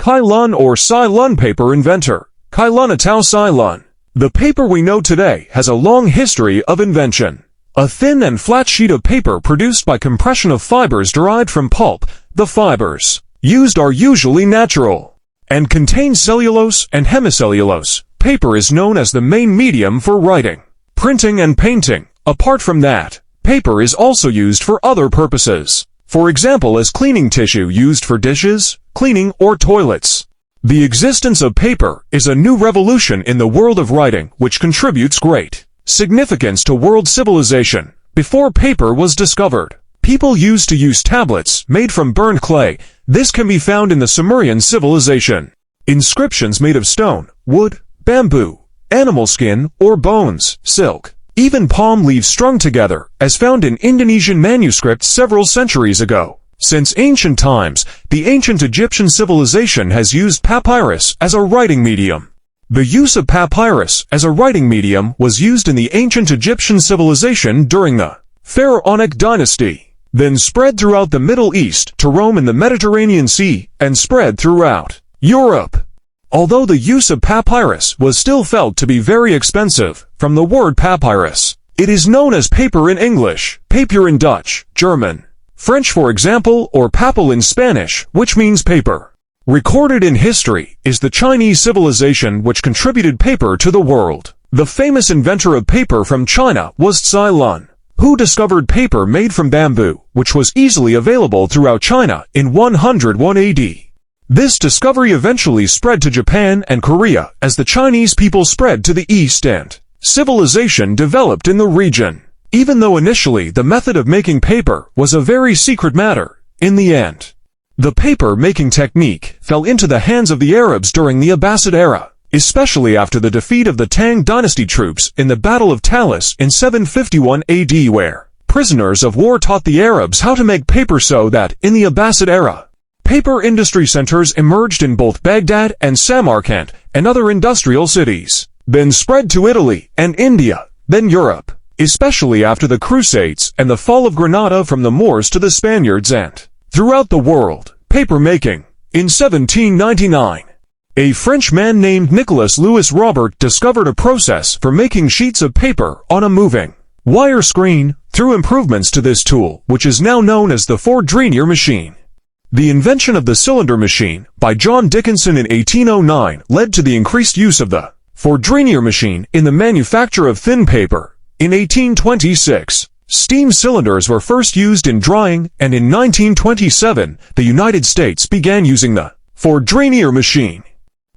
Cai Lun or Ts'ai Lun Paper Inventor. Cai Lun atau Ts'ai Lun. The paper we know today has a long history of invention. A thin and flat sheet of paper produced by compression of fibers derived from pulp. The fibers used are usually natural and contain cellulose and hemicellulose. Paper is known as the main medium for writing, printing, and painting. Apart from that, paper is also used for other purposes. For example, as cleaning tissue used for dishes, cleaning, or toilets. The existence of paper is a new revolution in the world of writing which contributes great significance to world civilization. Before paper was discovered, people used to use tablets made from burned clay. This can be found in the Sumerian civilization. Inscriptions made of stone, wood, bamboo, animal skin, or bones, silk, even palm leaves strung together, as found in Indonesian manuscripts several centuries ago. Since ancient times, the ancient Egyptian civilization has used papyrus as a writing medium. The use of papyrus as a writing medium was used in the ancient Egyptian civilization during the Pharaonic dynasty, then spread throughout the Middle East to Rome in the Mediterranean Sea, and spread throughout Europe. Although the use of papyrus was still felt to be very expensive, from the word papyrus, it is known as paper in English, papier in Dutch, German, French for example, or papel in Spanish, which means paper. Recorded in history is the Chinese civilization which contributed paper to the world. The famous inventor of paper from China was Ts'ai Lun, who discovered paper made from bamboo, which was easily available throughout China in 101 AD. This discovery eventually spread to Japan and Korea as the Chinese people spread to the east and civilization developed in the region. Even though initially the method of making paper was a very secret matter, in the end, the paper-making technique fell into the hands of the Arabs during the Abbasid era, especially after the defeat of the Tang dynasty troops in the Battle of Talis in 751 AD, where prisoners of war taught the Arabs how to make paper, so that, in the Abbasid era, paper industry centers emerged in both Baghdad and Samarkand and other industrial cities, then spread to Italy and India, then Europe, especially after the Crusades and the fall of Granada from the Moors to the Spaniards, and throughout the world. Paper making. In 1799, a French man named Nicolas Louis Robert discovered a process for making sheets of paper on a moving wire screen through improvements to this tool, which is now known as the Fourdrinier machine. The invention of the cylinder machine by John Dickinson in 1809 led to the increased use of the Fourdrinier machine in the manufacture of thin paper. In 1826, steam cylinders were first used in drying, and in 1927, the United States began using the Fourdrinier machine.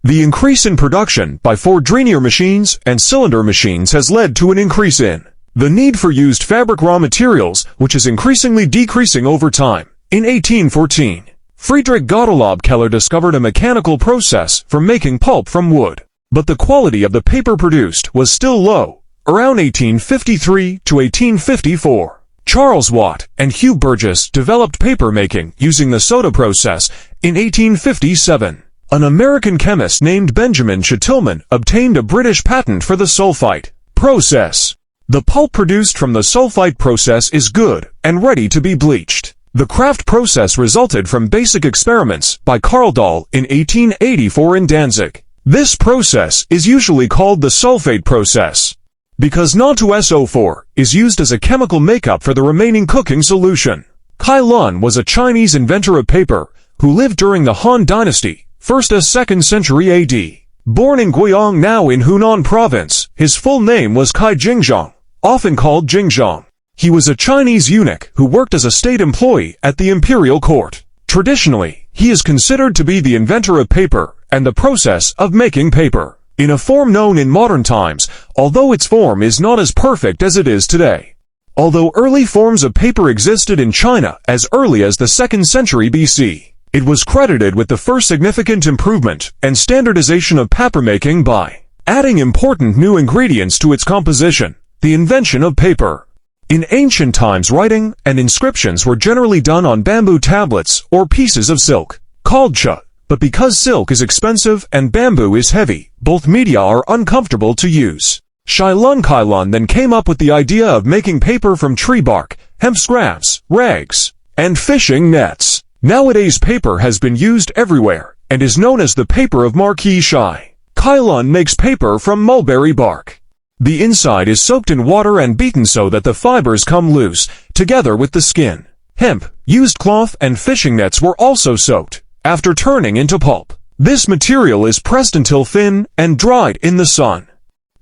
The increase in production by Fourdrinier machines and cylinder machines has led to an increase in the need for used fabric raw materials, which is increasingly decreasing over time. In 1814, Friedrich Gottlob Keller discovered a mechanical process for making pulp from wood, but the quality of the paper produced was still low. Around 1853 to 1854, Charles Watt and Hugh Burgess developed paper making using the soda process. In 1857, an American chemist named Benjamin Tillman obtained a British patent for the sulfite process. The pulp produced from the sulfite process is good and ready to be bleached. The Kraft process resulted from basic experiments by Karl Dahl in 1884 in Danzig. This process is usually called the sulfate process, because Non-2SO4 is used as a chemical makeup for the remaining cooking solution. Cai Lun was a Chinese inventor of paper who lived during the Han Dynasty, 1st to 2nd century AD. Born in Guiyang, now in Hunan province, his full name was Cai Jingzhong, often called Jingzhong. He was a Chinese eunuch who worked as a state employee at the imperial court. Traditionally, he is considered to be the inventor of paper and the process of making paper in a form known in modern times, although its form is not as perfect as it is today. Although early forms of paper existed in China as early as the 2nd century BC, it was credited with the first significant improvement and standardization of papermaking by adding important new ingredients to its composition, the invention of paper. In ancient times, writing and inscriptions were generally done on bamboo tablets or pieces of silk, called cha, but because silk is expensive and bamboo is heavy, both media are uncomfortable to use. Cai Lun then came up with the idea of making paper from tree bark, hemp scraps, rags, and fishing nets. Nowadays paper has been used everywhere, and is known as the paper of marquee Shai. Cai Lun makes paper from mulberry bark. The inside is soaked in water and beaten so that the fibers come loose, together with the skin. Hemp, used cloth, and fishing nets were also soaked, after turning into pulp. This material is pressed until thin and dried in the sun.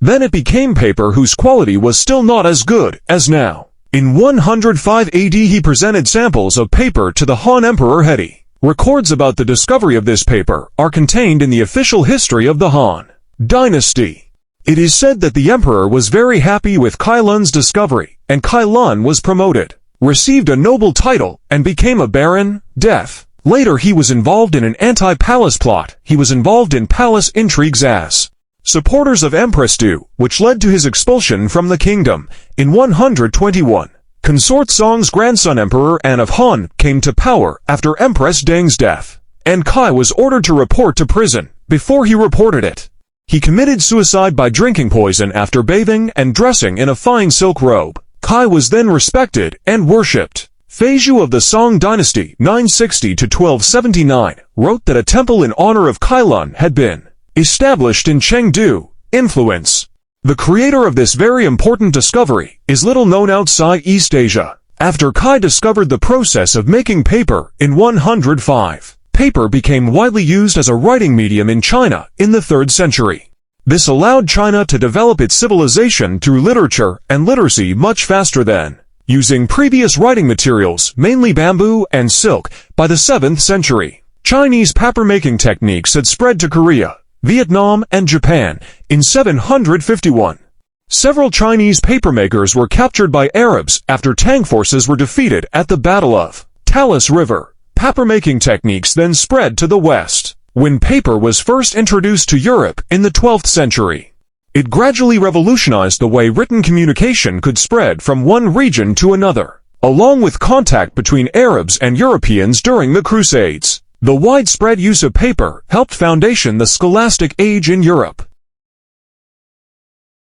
Then it became paper whose quality was still not as good as now. In 105 AD he presented samples of paper to the Han Emperor Hedi. Records about the discovery of this paper are contained in the official history of the Han dynasty. It is said that the emperor was very happy with Cai Lun's discovery, and Cai Lun was promoted, received a noble title, and became a baron, deaf. Later he was involved in an anti-palace plot. He was involved in palace intrigues as supporters of Empress Du, which led to his expulsion from the kingdom. In 121, Consort Song's grandson Emperor An of Han came to power after Empress Deng's death, and Cai was ordered to report to prison. Before he reported it, he committed suicide by drinking poison after bathing and dressing in a fine silk robe. Cai was then respected and worshipped. Feizhu of the Song dynasty 960 to 1279 wrote that a temple in honor of Cai Lun had been established in Chengdu. Influence. The creator of this very important discovery is little known outside East Asia. After Cai discovered the process of making paper in 105, paper became widely used as a writing medium in China in the 3rd century. This allowed China to develop its civilization through literature and literacy much faster than using previous writing materials, mainly bamboo and silk. By the 7th century, Chinese paper-making techniques had spread to Korea, Vietnam, and Japan. In 751, several Chinese papermakers were captured by Arabs after Tang forces were defeated at the Battle of Talas River. Paper-making techniques then spread to the West. When paper was first introduced to Europe in the 12th century, it gradually revolutionized the way written communication could spread from one region to another, along with contact between Arabs and Europeans during the Crusades. The widespread use of paper helped foundation the scholastic age in Europe.